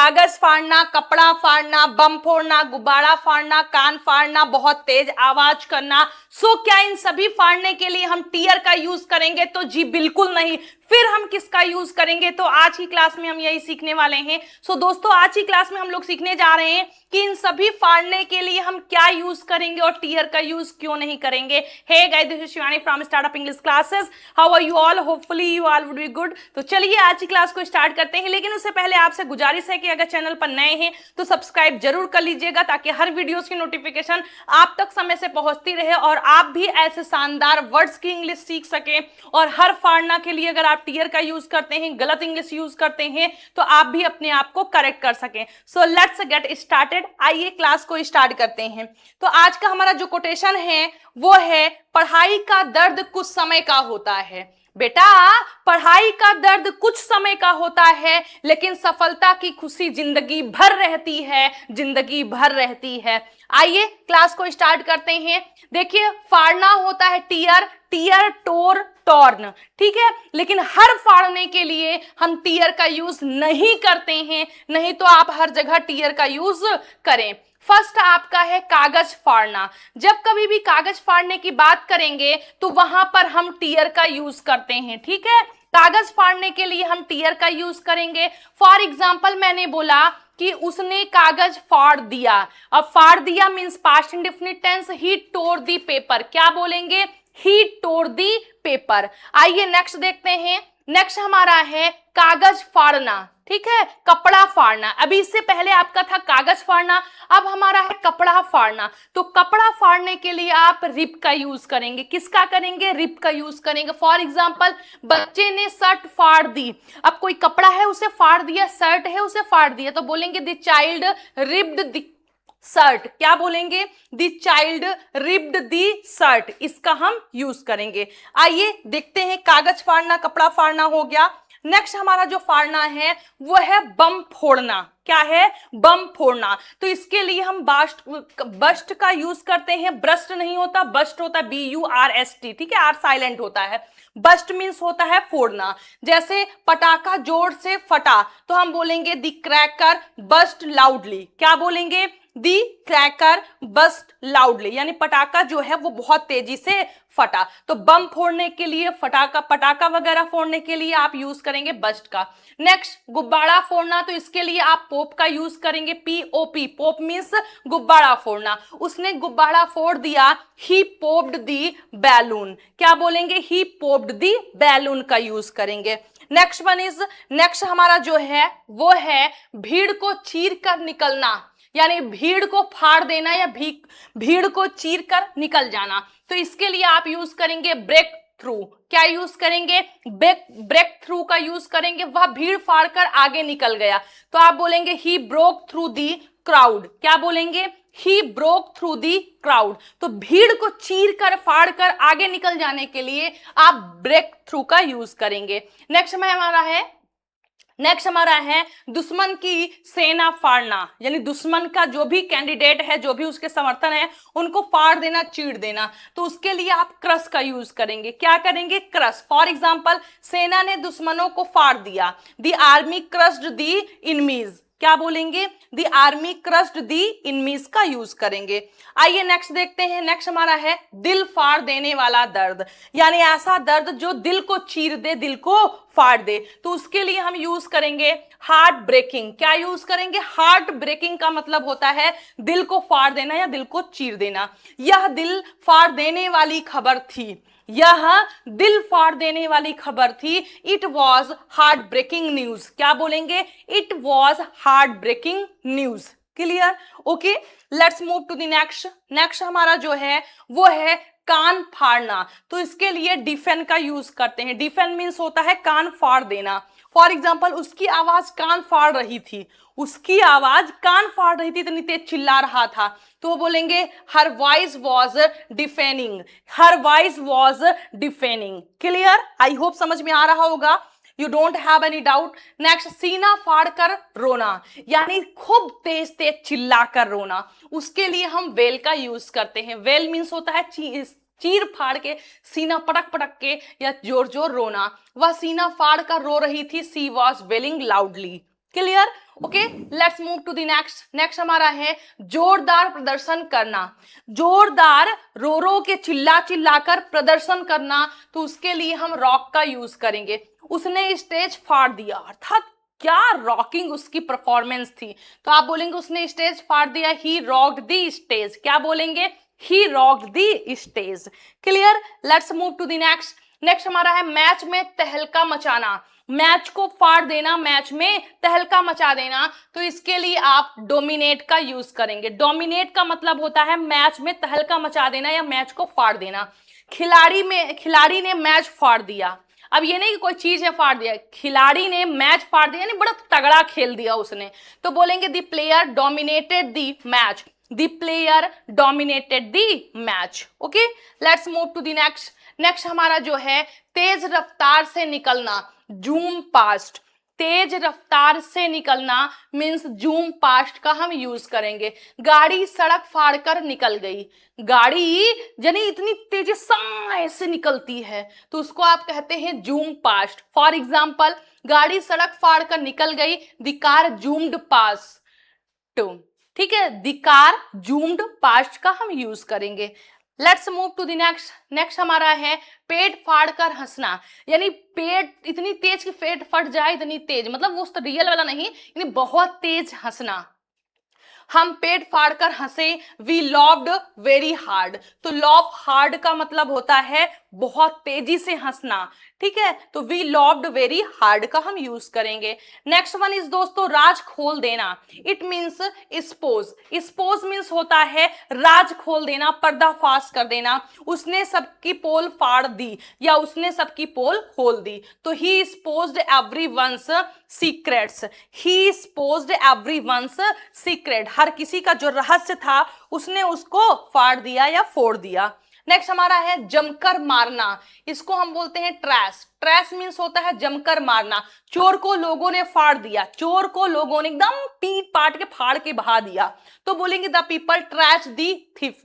कागज फाड़ना, कपड़ा फाड़ना, बम फोड़ना, गुब्बारा फाड़ना, कान फाड़ना, बहुत तेज आवाज करना। सो क्या इन सभी फाड़ने के लिए हम टीयर का यूज करेंगे? तो जी बिल्कुल नहीं। फिर हम किसका यूज करेंगे? तो आज की क्लास में हम यही सीखने वाले हैं। सो दोस्तों, आज की क्लास में हम लोग सीखने जा रहे हैं कि इन सभी फाड़ने के लिए हम क्या यूज करेंगे और टीयर का यूज क्यों नहीं करेंगे। Hey guys, this is Shivani from startup English classes. How are you all? Hopefully you all would be good. तो चलिए आज की क्लास को स्टार्ट करते हैं, लेकिन उससे पहले आपसे गुजारिश है कि अगर चैनल पर नए हैं तो सब्सक्राइब जरूर कर लीजिएगा, ताकि हर वीडियोस की नोटिफिकेशन आप तक समय से पहुंचती रहे और आप भी ऐसे शानदार वर्ड्स की इंग्लिश सीख सकें। और हर फाड़ना के लिए अगर आप टीयर का यूज करते हैं, गलत इंग्लिश यूज करते हैं, तो आप भी अपने आप को करेक्ट कर सकें। So let's get started. आइए क्लास को स्टार्ट करते हैं। तो आज का हमारा जो कोटेशन है वो है, पढ़ाई का दर्द कुछ समय का होता है। बेटा, पढ़ाई का दर्द कुछ समय का होता है, लेकिन सफलता की खुशी जिंदगी भर रहती है, जिंदगी भर रहती है। आइए क्लास को स्टार्ट करते हैं। देखिए, फाड़ना होता है टीयर, टीयर, टोर, टॉर्न, ठीक है। लेकिन हर फाड़ने के लिए हम टीयर का यूज नहीं करते हैं, नहीं तो आप हर जगह टीयर का यूज करें। फर्स्ट आपका है कागज फाड़ना। जब कभी भी कागज फाड़ने की बात करेंगे तो वहां पर हम टीयर का यूज करते हैं, ठीक है। कागज फाड़ने के लिए हम टीयर का यूज करेंगे। फॉर एग्जाम्पल, मैंने बोला कि उसने कागज फाड़ दिया। अब फाड़ दिया means past indefinite tense, he tore the paper. क्या बोलेंगे? ही टोर दी पेपर। आइए नेक्स्ट देखते हैं। नेक्स्ट हमारा है कागज फाड़ना, ठीक है, कपड़ा फाड़ना। अभी इससे पहले आपका था कागज फाड़ना, अब हमारा है कपड़ा फाड़ना। तो कपड़ा फाड़ने के लिए आप रिप का यूज करेंगे। किसका करेंगे? रिप का यूज करेंगे। फॉर एग्जाम्पल, बच्चे ने शर्ट फाड़ दी। अब कोई कपड़ा है उसे फाड़ दिया, शर्ट है उसे फाड़ दिया, तो बोलेंगे the child ripped the shirt. क्या बोलेंगे? The child ripped the shirt. इसका हम यूज करेंगे। आइए देखते हैं, कागज फाड़ना, कपड़ा फाड़ना हो गया। नेक्स्ट हमारा जो फाड़ना है वो है बम फोड़ना। क्या है? बम फोड़ना। तो इसके लिए हम बस्ट का यूज करते हैं। ब्रस्ट नहीं होता, बस्ट होता है, BURST, ठीक है, आर साइलेंट होता है। बस्ट मीन्स होता है फोड़ना। जैसे पटाखा जोर से फटा, तो हम बोलेंगे द क्रैकर बस्ट लाउडली। क्या बोलेंगे? दी क्रैकर बस्ट लाउडली, यानी पटाखा जो है वो बहुत तेजी से फटा। तो बम फोड़ने के लिए, पटाखा वगैरह फोड़ने के लिए आप यूज करेंगे बस्ट का। नेक्स्ट गुब्बारा फोड़ना, तो इसके लिए आप पोप का यूज करेंगे, POP। पोप मीन्स गुब्बारा फोड़ना। उसने गुब्बारा फोड़ दिया, ही पोप्ड दी बैलून। क्या बोलेंगे? ही पोप्ड दी बैलून का यूज करेंगे। नेक्स्ट हमारा जो है वो है भीड़ को चीर कर निकलना, यानी भीड़ को फाड़ देना या भीड़ को चीर कर निकल जाना। तो इसके लिए आप यूज करेंगे ब्रेक थ्रू। क्या यूज करेंगे? ब्रेक थ्रू का यूज करेंगे। वह भीड़ फाड़ कर आगे निकल गया, तो आप बोलेंगे he broke through the crowd. क्या बोलेंगे? He broke through the crowd. तो भीड़ को चीर कर, फाड़ कर आगे निकल जाने के लिए आप ब्रेक थ्रू का यूज करेंगे। नेक्स्ट हमारा है दुश्मन की सेना फाड़ना, यानी दुश्मन का जो भी कैंडिडेट है, जो भी उसके समर्थन है, उनको फाड़ देना, चीर देना। तो उसके लिए आप क्रश का यूज करेंगे। क्या करेंगे? क्रश। फॉर एग्जाम्पल, सेना ने दुश्मनों को फाड़ दिया, द आर्मी क्रश्ड द इनमीज। क्या बोलेंगे? द आर्मी क्रश्ड द इनमीज का यूज करेंगे। आइए नेक्स्ट देखते हैं। नेक्स्ट हमारा है दिल फाड़ देने वाला दर्द, यानी ऐसा दर्द जो दिल को चीर दे, दिल को फाड़ दे। तो उसके लिए हम यूज करेंगे हार्ट ब्रेकिंग। क्या यूज करेंगे? हार्ट ब्रेकिंग का मतलब होता है दिल को फाड़ देना या दिल को चीर देना। यह दिल फाड़ देने वाली खबर थी, यह दिल फाड़ देने वाली खबर थी। It was heart breaking news. क्या बोलेंगे? It was heart breaking news. Clear? Okay, let's move to the next हमारा जो है वो है कान फाड़ना। तो इसके लिए डिफेन का यूज करते हैं। डिफेन मीन्स होता है कान फाड़ देना। फॉर एग्जाम्पल, उसकी आवाज कान फाड़ रही थी, उसकी आवाज कान फाड़ रही थी, इतनी तेज चिल्ला रहा था, तो वो बोलेंगे her voice was deafening. Her voice was deafening. Clear? I hope समझ में आ रहा होगा। You don't have any doubt. Next, सीना फाड़ कर रोना, यानी खूब तेज तेज चिल्ला कर रोना। उसके लिए हम वेल का यूज करते हैं। वेल मीन्स होता है चीर फाड़ के, सीना पटक पटक के या जोर जोर रोना। वह सीना फाड़ कर रो रही थी, she was wailing loudly. Clear? Okay, let's move to the next हमारा है जोरदार प्रदर्शन करना। जोरदार रो रो के चिल्ला चिल्लाकर प्रदर्शन करना, तो उसके लिए हम रॉक का यूज करेंगे। उसने स्टेज फाड़ दिया, अर्थात क्या रॉकिंग उसकी परफॉर्मेंस थी, तो आप बोलेंगे उसने स्टेज फाड़ दिया, ही रॉक्ड द स्टेज। क्या बोलेंगे? He rocked the stage. Clear? Let's move to the next हमारा है मैच में तहलका मचाना। मैच को फाड़ देना, मैच में तहलका मचा देना, तो इसके लिए आप डोमिनेट का यूज करेंगे। डोमिनेट का मतलब होता है मैच में तहलका मचा देना या मैच को फाड़ देना। खिलाड़ी ने मैच फाड़ दिया, अब ये नहीं कि कोई चीज है फाड़ दिया, खिलाड़ी ने मैच फाड़ दिया यानी बड़ा तगड़ा खेल दिया उसने, तो बोलेंगे the player dominated the match. The player dominated the match. Okay, let's move to the next हमारा जो है तेज रफ्तार से निकलना, जूम पास्ट। तेज रफ्तार से निकलना मीन्स जूम पास्ट का हम यूज करेंगे। गाड़ी सड़क फाड़कर निकल गई, गाड़ी यानी इतनी तेजी से निकलती है, तो उसको आप कहते हैं जूम पास्ट। फॉर एग्जाम्पल, गाड़ी सड़क फाड़कर निकल गई, the car zoomed past to. ठीक है, द कार जूम्ड पास्ट का हम यूज करेंगे। Let's move to the next हमारा है पेट फाड़कर हंसना, यानी पेट इतनी तेज कि पेट फट जाए, इतनी तेज मतलब वो तो रियल वाला नहीं, यानी बहुत तेज हंसना। हम पेट फाड़कर हंसे, वी लॉफ्ड वेरी हार्ड। तो लॉफ हार्ड का मतलब होता है बहुत तेजी से हंसना। ठीक है, तो वी लॉफ्ड वेरी हार्ड का हम यूज करेंगे। नेक्स्ट वन इज दोस्तों राज खोल देना। It means expose. Expose means होता है राज खोल देना, पर्दाफाश कर देना। उसने सबकी पोल फाड़ दी या उसने सबकी पोल खोल दी, तो ही एक्सपोज्ड एवरीवन्स सीक्रेट्स। ही एक्सपोज्ड एवरीवन्स सीक्रेट, हर किसी का जो रहस्य था उसने उसको फाड़ दिया या फोड़ दिया। नेक्स्ट हमारा है जमकर मारना, इसको हम बोलते हैं ट्रैश। ट्रैश मीन्स होता है जमकर मारना। चोर को लोगों ने फाड़ दिया, चोर को लोगों ने एकदम पीट पाट के फाड़ के बहा दिया, तो बोलेंगे the people trash the thief.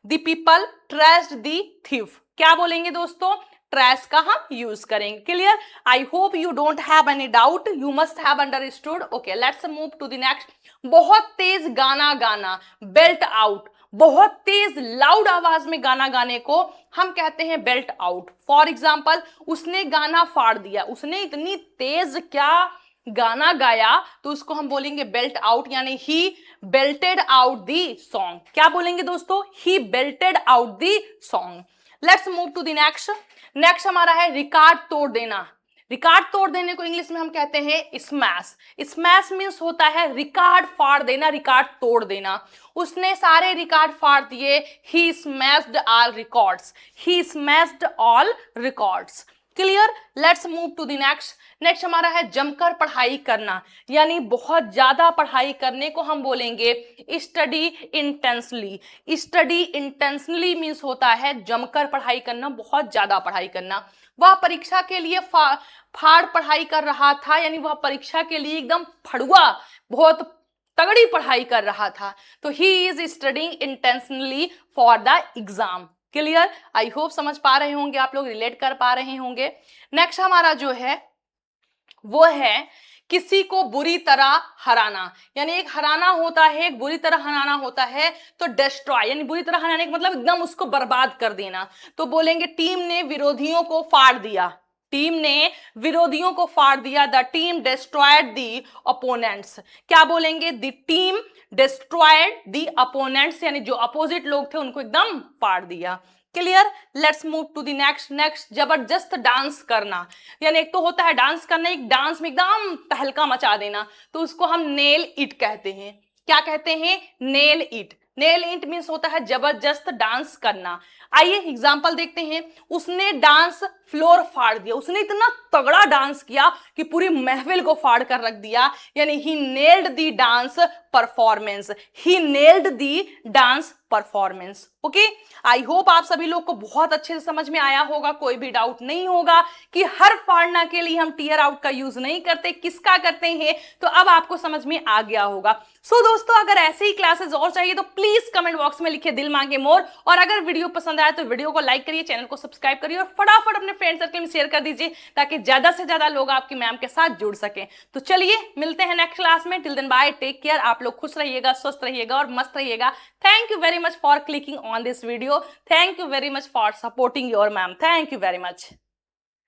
The people trash the thief. क्या बोलेंगे दोस्तों? ट्रैश का हम यूज करेंगे। Clear? I hope you don't have any doubt, you must have understood. Okay, let's move to the next. बहुत तेज गाना गाना, बेल्ट आउट। बहुत तेज लाउड आवाज में गाना गाने को हम कहते हैं बेल्ट आउट। फॉर एग्जाम्पल, उसने गाना फाड़ दिया, उसने इतनी तेज क्या गाना गाया, तो उसको हम बोलेंगे बेल्ट आउट, यानी he belted out the song. क्या बोलेंगे दोस्तों? He belted out the song. Let's move to the next हमारा है रिकॉर्ड तोड़ देना। रिकॉर्ड तोड़ देने को इंग्लिश में हम कहते हैं स्मैश। स्मैश मीन्स होता है रिकॉर्ड फाड़ देना, रिकॉर्ड तोड़ देना। उसने सारे रिकॉर्ड फाड़ दिए, he smashed all records. He smashed all records. Clear? Let's move to the next हमारा है जमकर पढ़ाई करना, यानी बहुत ज्यादा पढ़ाई करने को हम बोलेंगे study intensely. Study intensely means होता है जमकर पढ़ाई करना, बहुत ज्यादा पढ़ाई करना। वह परीक्षा के लिए फाड़ पढ़ाई कर रहा था, यानी वह परीक्षा के लिए एकदम फड़ुआ बहुत तगड़ी पढ़ाई कर रहा था, तो he is studying intentionally for the exam. Clear? I hope समझ पा रहे होंगे आप लोग, रिलेट कर पा रहे होंगे। नेक्स्ट हमारा जो है वो है किसी को बुरी तरह हराना, यानी एक हराना होता है, एक बुरी तरह हराना होता है, तो डिस्ट्रॉय, यानी बुरी तरह हराने का मतलब एकदम उसको बर्बाद कर देना, तो बोलेंगे टीम ने विरोधियों को फाड़ दिया। टीम ने विरोधियों को फाड़ दिया, the team destroyed the opponents. क्या बोलेंगे? The team destroyed the opponents, यानी जो अपोजिट लोग थे उनको एकदम फाड़ दिया। Clear? Let's move to the next जबरदस्त डांस करना, यानी एक तो होता है डांस करना, एक डांस में एकदम तहलका मचा देना, तो उसको हम नेल इट कहते हैं। क्या कहते हैं? Nail it. Nail it means होता है जबरदस्त डांस करना। आइए एग्जांपल देखते हैं। उसने डांस फ्लोर फाड़ दिया, उसने इतना तगड़ा डांस किया कि पूरी महफिल को फाड़ कर रख दिया, यानी he nailed the dance performance. He nailed the dance performance. Okay, I hope आप सभी लोग को बहुत अच्छे से समझ में आया होगा, कोई भी डाउट नहीं होगा कि हर फाड़ना के लिए हम टीयर आउट का यूज नहीं करते, किसका करते हैं, तो अब आपको समझ में आ गया होगा। सो दोस्तों, अगर ऐसे ही क्लासेस और चाहिए तो प्लीज कमेंट बॉक्स में लिखिए दिल मांगे मोर, और अगर वीडियो पसंद आए तो वीडियो को लाइक करिए, चैनल को सब्सक्राइब करिए और फटाफट अपने फ्रेंड सर्कल में शेयर कर दीजिए ताकि ज्यादा से ज्यादा लोग आपकी मैम के साथ जुड़ सके। तो चलिए मिलते हैं नेक्स्ट क्लास में। Till then bye, take care. आप लोग खुश रहिएगा, स्वस्थ रहिएगा और मस्त रहिएगा। Thank you very much for clicking on this video. Thank you very much for supporting your ma'am. Thank you very much.